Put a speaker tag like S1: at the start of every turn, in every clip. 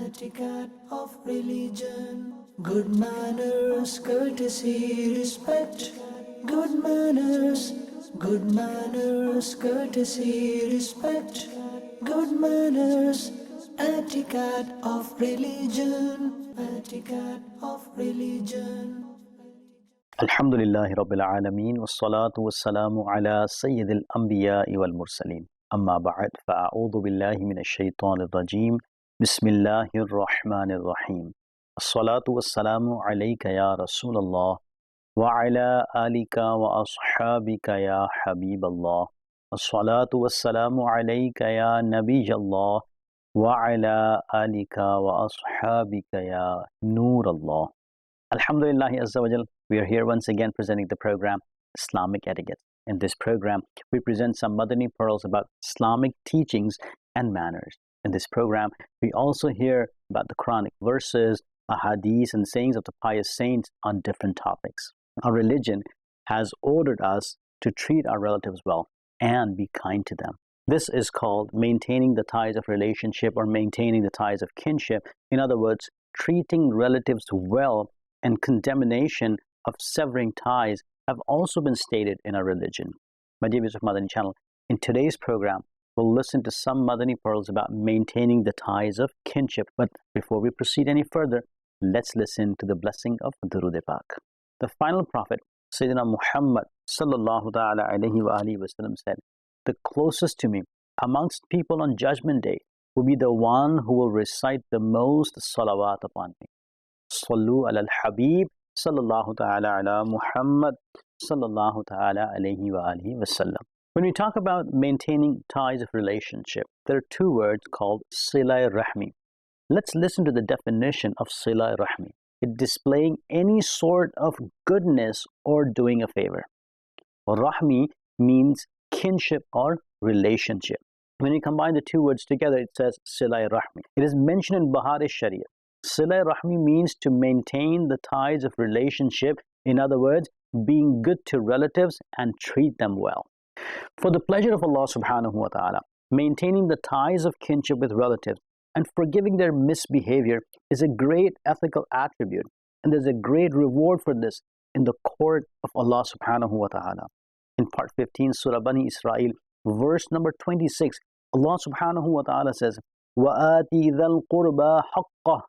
S1: etiquette of religion. Good manners, courtesy, respect. Good manners, courtesy, respect. Good manners, etiquette of religion. Etiquette of religion.
S2: Alhamdulillahi Rabbil Alameen wassalatu wassalamu ala Sayyidil Anbiya'i wal Mursaleen. Amma ba'd, fa'a'udhu billahi minash shaitanir rajeem. Bismillahir Rahmanir Rahim. As-salatu wassalamu alayka ya Rasulallah wa ala alika wa ashabika ya Habiballah. As-salatu wassalamu alayka ya Nabiyallah wa ala alika wa ashabika ya Nurallah. Alhamdulillahi Azza wa Jal, we are here once again presenting the program Islamic Etiquette. In this program, we present some Madani pearls about Islamic teachings and manners. In this program, we also hear about the Quranic verses, ahadith, and sayings of the pious saints on different topics. Our religion has ordered us to treat our relatives well and be kind to them. This is called maintaining the ties of relationship or maintaining the ties of kinship. In other words, treating relatives well and condemnation of severing ties have also been stated in our religion. My dear viewers of Madani Channel, in today's program, we'll listen to some Madani pearls about maintaining the ties of kinship. But before we proceed any further, let's listen to the blessing of Durood Pak. The final prophet, Sayyidina Muhammad sallallahu ta'ala alayhi wa alihi wa sallam said, "The closest to me amongst people on Judgment Day will be the one who will recite the most salawat upon me. Sallu ala al-Habib sallallahu ta'ala ala Muhammad sallallahu ta'ala alayhi wa alihi wa sallam." When we talk about maintaining ties of relationship, there are two words called Silai Rahmi. Let's listen to the definition of Silai Rahmi. It's displaying any sort of goodness or doing a favor. Rahmi means kinship or relationship. When you combine the two words together, it says Silai Rahmi. It is mentioned in Bahar Sharia. Silai Rahmi means to maintain the ties of relationship. In other words, being good to relatives and treat them well. For the pleasure of Allah subhanahu wa ta'ala, maintaining the ties of kinship with relatives and forgiving their misbehavior is a great ethical attribute, and there's a great reward for this in the court of Allah subhanahu wa ta'ala. In part 15, Surah Bani Israel, verse number 26, Allah subhanahu wa ta'ala says, وَآتِ ذَا الْقُرْبَى حَقَّهُ.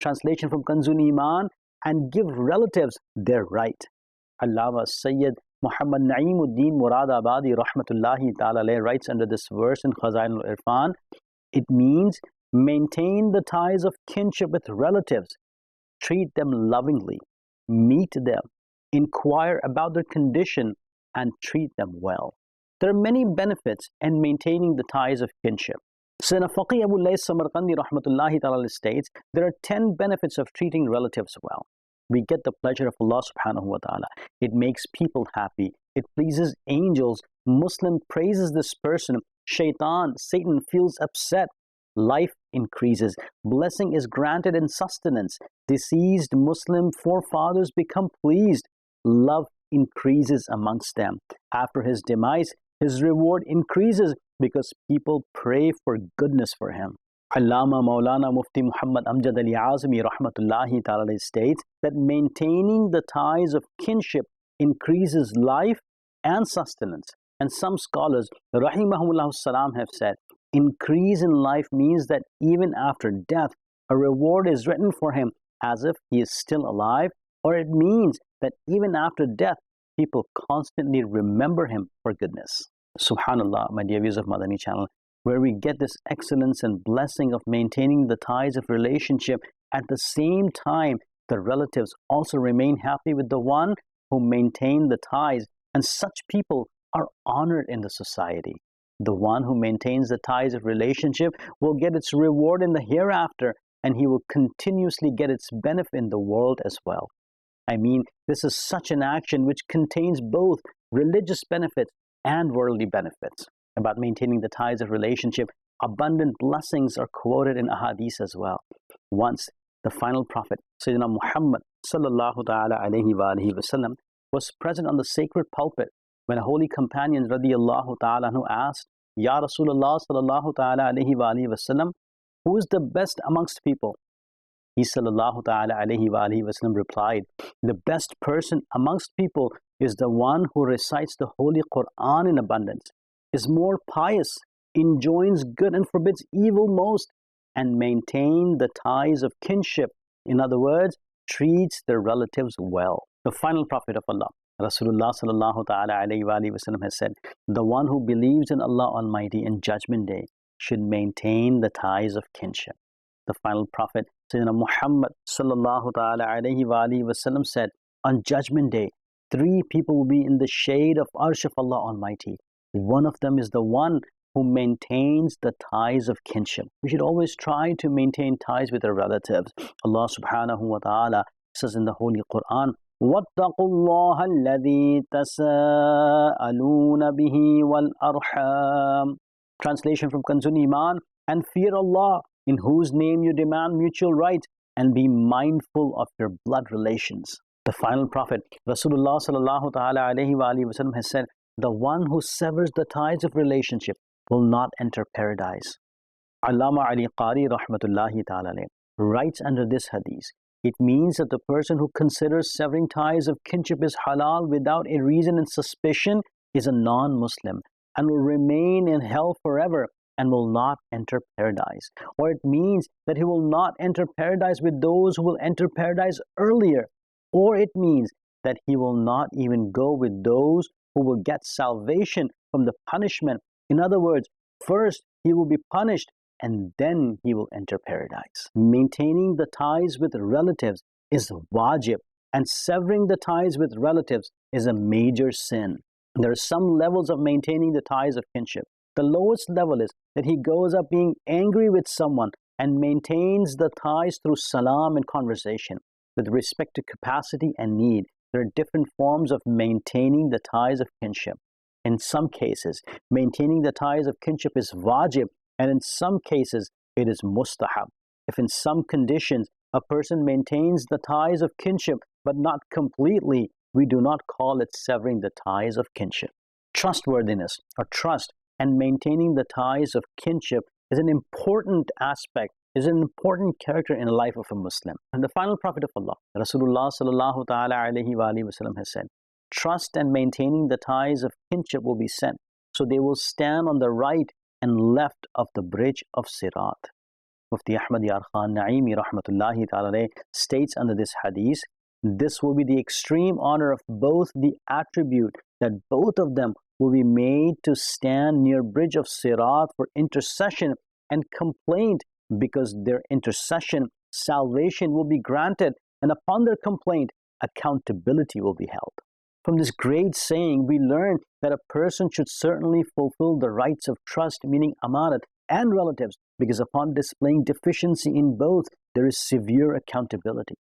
S2: Translation from Kanzul Iman, and give relatives their right. Allama Sayyid Muhammad Naeemuddin Muradabadi rahmatullahi ta'ala writes under this verse in Khazain al-Irfan, it means maintain the ties of kinship with relatives, treat them lovingly, meet them, inquire about their condition, and treat them well. There are many benefits in maintaining the ties of kinship. Sayyidina Faqih Abu Lays Samarqandi rahmatullahi ta'ala states, there are 10 benefits of treating relatives well. We get the pleasure of Allah subhanahu wa ta'ala. It makes people happy. It pleases angels. Muslim praises this person. Shaitan, Satan feels upset. Life increases. Blessing is granted in sustenance. Deceased Muslim forefathers become pleased. Love increases amongst them. After his demise, his reward increases because people pray for goodness for him. Allama Maulana Mufti Muhammad Amjad Ali Azmi rahmatullahi ta'ala states that maintaining the ties of kinship increases life and sustenance. And some scholars, rahimahumullah salam, have said, increase in life means that even after death, a reward is written for him as if he is still alive, or it means that even after death, people constantly remember him for goodness. Subhanallah, my dear viewers of Madani Channel, where we get this excellence and blessing of maintaining the ties of relationship. At the same time, the relatives also remain happy with the one who maintained the ties, and such people are honored in the society. The one who maintains the ties of relationship will get its reward in the hereafter, and he will continuously get its benefit in the world as well. I mean, this is such an action which contains both religious benefits and worldly benefits. About maintaining the ties of relationship, abundant blessings are quoted in ahadith as well. Once, the final prophet, Sayyidina Muhammad sallallahu ta'ala alayhi wa alihi wa sallam, was present on the sacred pulpit when a holy companion radiyallahu ta'ala who asked, Ya Rasulullah sallallahu ta'ala alayhi wa alihi wa sallam, who is the best amongst people? He sallallahu ta'ala alayhi wa alihi wasallam replied, the best person amongst people is the one who recites the Holy Quran in abundance, is more pious, enjoins good and forbids evil most, and maintain the ties of kinship. In other words, treats their relatives well. The final prophet of Allah, Rasulullah sallallahu ta'ala alayhi wa alihi wasallam has said, the one who believes in Allah Almighty and Judgment Day should maintain the ties of kinship. The final prophet, Sayyidina Muhammad sallallahu ta'ala alayhi wa alihi wasallam said, on Judgment Day, 3 people will be in the shade of Arsh of Allah Almighty. One of them is the one who maintains the ties of kinship. We should always try to maintain ties with our relatives. Allah subhanahu wa ta'ala says in the Holy Quran, وَاتَّقُوا اللَّهَ الَّذِي تَسَاءَلُونَ بِهِ وَالْأَرْحَامِ. Translation from Kanzul Iman, and fear Allah, in whose name you demand mutual rights, and be mindful of your blood relations. The final prophet, Rasulullah sallallahu ta'ala alayhi wa alihi wasallam has said, the one who severs the ties of relationship will not enter paradise. Allama Ali Qari rahmatullahi ta'ala writes under this hadith, it means that the person who considers severing ties of kinship is halal without a reason and suspicion is a non-Muslim and will remain in hell forever and will not enter paradise. Or it means that he will not enter paradise with those who will enter paradise earlier. Or it means that he will not even go with those who will get salvation from the punishment. In other words, first he will be punished and then he will enter paradise. Maintaining the ties with relatives is wajib, and severing the ties with relatives is a major sin. There are some levels of maintaining the ties of kinship. The lowest level is that he goes up being angry with someone and maintains the ties through salam and conversation. With respect to capacity and need, there are different forms of maintaining the ties of kinship. In some cases, maintaining the ties of kinship is wajib, and in some cases, it is mustahab. If in some conditions, a person maintains the ties of kinship, but not completely, we do not call it severing the ties of kinship. Trustworthiness, or trust, and maintaining the ties of kinship is an important aspect, is an important character in the life of a Muslim. And the final prophet of Allah, Rasulullah sallallahu ta'ala alayhi wa alihi wasallam has said, trust and maintaining the ties of kinship will be sent, so they will stand on the right and left of the bridge of Sirat. Mufti Ahmad Yar Khan Naimi rahmatullahi ta'ala states under this hadith, this will be the extreme honor of both the attribute that both of them will be made to stand near bridge of Sirat for intercession and complaint, because their intercession, salvation will be granted, and upon their complaint, accountability will be held. From this great saying, we learn that a person should certainly fulfill the rights of trust, meaning amanat, and relatives, because upon displaying deficiency in both, there is severe accountability.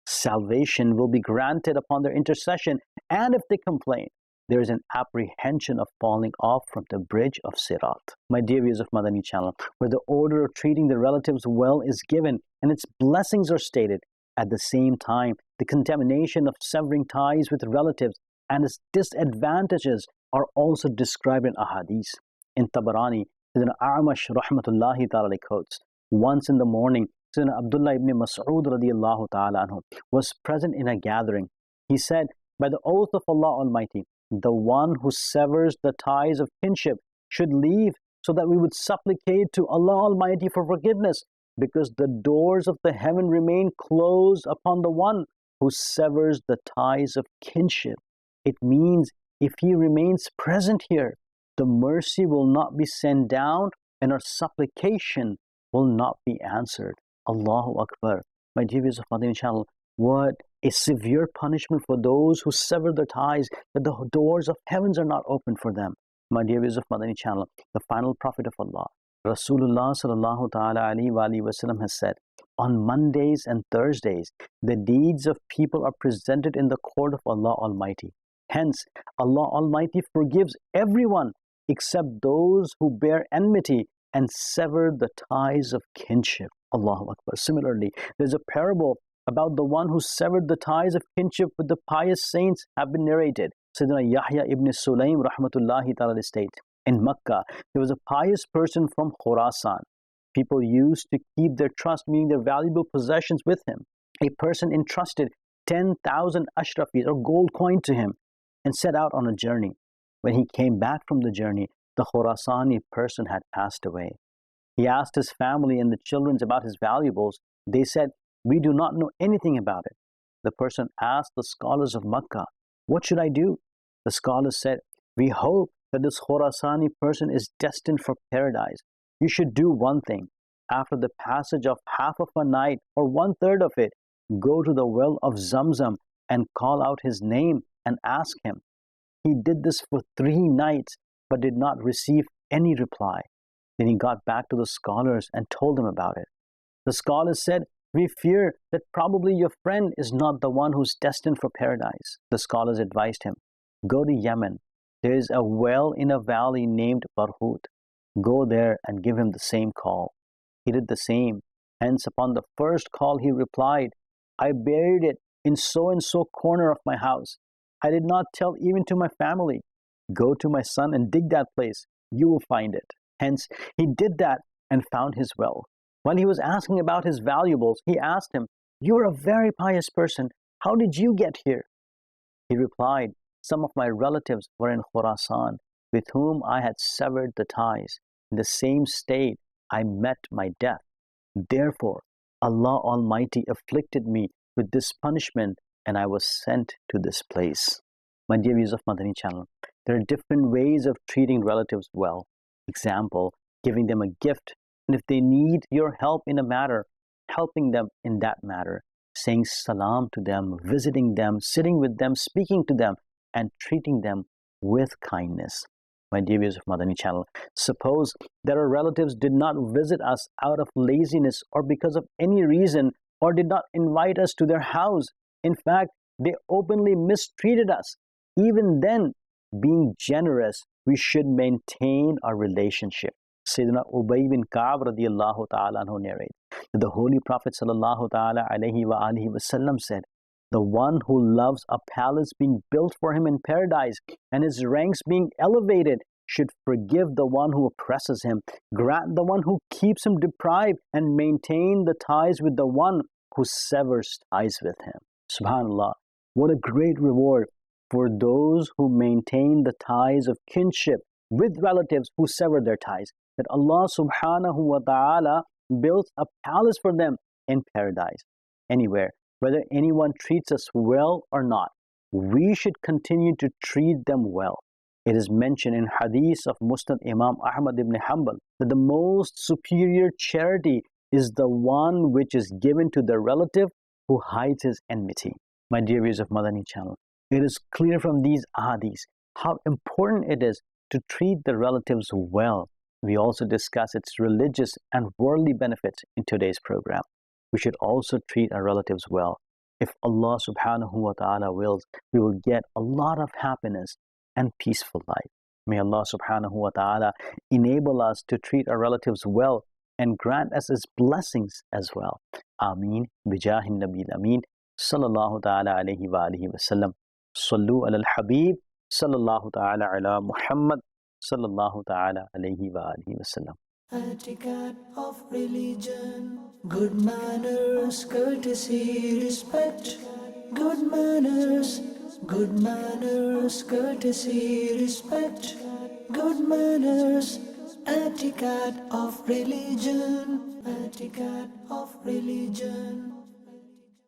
S2: Salvation will be granted upon their intercession, and if they complain, there is an apprehension of falling off from the bridge of Sirat. My dear viewers of Madani Channel, where the order of treating the relatives well is given and its blessings are stated, at the same time, the contamination of severing ties with relatives and its disadvantages are also described in ahadith. In Tabarani, Sayyidina A'mash rahmatullahi ta'ala quotes, once in the morning, Sayyidina Abdullah ibn Mas'ud radiyallahu ta'ala anhu was present in a gathering. He said, by the oath of Allah Almighty, the one who severs the ties of kinship should leave so that we would supplicate to Allah Almighty for forgiveness, because the doors of the heaven remain closed upon the one who severs the ties of kinship. It means if he remains present here, the mercy will not be sent down and our supplication will not be answered. Allahu Akbar. My dear viewers of Madani Channel, what a severe punishment for those who sever their ties, that the doors of heavens are not open for them. My dear viewers of Madani Channel, the final prophet of Allah, Rasulullah sallallahu ta'ala alayhi wa alihi wasallam has said, on Mondays and Thursdays, the deeds of people are presented in the court of Allah Almighty. Hence, Allah Almighty forgives everyone except those who bear enmity and sever the ties of kinship. Allahu Akbar. Similarly, there's a parable about the one who severed the ties of kinship with the pious saints have been narrated. Sayyidina Yahya ibn Sulaym rahmatullahi ta'ala states, in Makkah, there was a pious person from Khurasan. People used to keep their trust, meaning their valuable possessions, with him. A person entrusted 10,000 ashrafis or gold coin to him and set out on a journey. When he came back from the journey, the Khurasani person had passed away. He asked his family and the children about his valuables. They said, "We do not know anything about it." The person asked the scholars of Makkah, "What should I do?" The scholars said, "We hope that this Khurasani person is destined for paradise. You should do one thing. After the passage of half of a night or 1/3 of it, go to the well of Zamzam and call out his name and ask him." He did this for 3 nights but did not receive any reply. Then he got back to the scholars and told them about it. The scholars said, "We fear that probably your friend is not the one who's destined for paradise." The scholars advised him, "Go to Yemen. There is a well in a valley named Barhut. Go there and give him the same call." He did the same. Hence, upon the first call, he replied, "I buried it in so-and-so corner of my house. I did not tell even to my family. Go to my son and dig that place. You will find it." Hence, he did that and found his well. While he was asking about his valuables, he asked him, "You are a very pious person. How did you get here?" He replied, "Some of my relatives were in Khurasan, with whom I had severed the ties. In the same state, I met my death. Therefore, Allah Almighty afflicted me with this punishment, and I was sent to this place." My dear viewers of Madani Channel, there are different ways of treating relatives well. Example, giving them a gift, and if they need your help in a matter, helping them in that matter, saying salam to them, visiting them, sitting with them, speaking to them, and treating them with kindness. My dear viewers of Madani Channel, suppose that our relatives did not visit us out of laziness or because of any reason, or did not invite us to their house. In fact, they openly mistreated us. Even then, being generous, we should maintain our relationship. Sayyidina Ubay bin Ka'b radiyallahu ta'ala anhu narrates that the Holy Prophet sallallahu ta'ala alayhi wa alihi wasallam said, "The one who loves a palace being built for him in paradise and his ranks being elevated should forgive the one who oppresses him, grant the one who keeps him deprived, and maintain the ties with the one who severs ties with him." Subhanallah, what a great reward for those who maintain the ties of kinship with relatives who sever their ties, that Allah subhanahu wa ta'ala built a palace for them in paradise. Anywhere, whether anyone treats us well or not, we should continue to treat them well. It is mentioned in hadith of Musnad Imam Ahmad ibn Hanbal that the most superior charity is the one which is given to the relative who hides his enmity. My dear viewers of Madani Channel, it is clear from these ahadiths how important it is to treat the relatives well. We also discuss its religious and worldly benefits in today's program. We should also treat our relatives well. If Allah subhanahu wa ta'ala wills, we will get a lot of happiness and peaceful life. May Allah subhanahu wa ta'ala enable us to treat our relatives well and grant us His blessings as well. Ameen. Bijahin Nabil Ameen. Sallallahu ta'ala alayhi wa alihi wa sallam. Sallu ala al-Habib. Sallallahu ta'ala ala Muhammad. Sallallahu ta'ala alayhi wa alihi wa sallam.
S1: Etiquette of religion, good manners, courtesy, respect, good manners, courtesy, respect, good manners, etiquette of religion, etiquette of religion.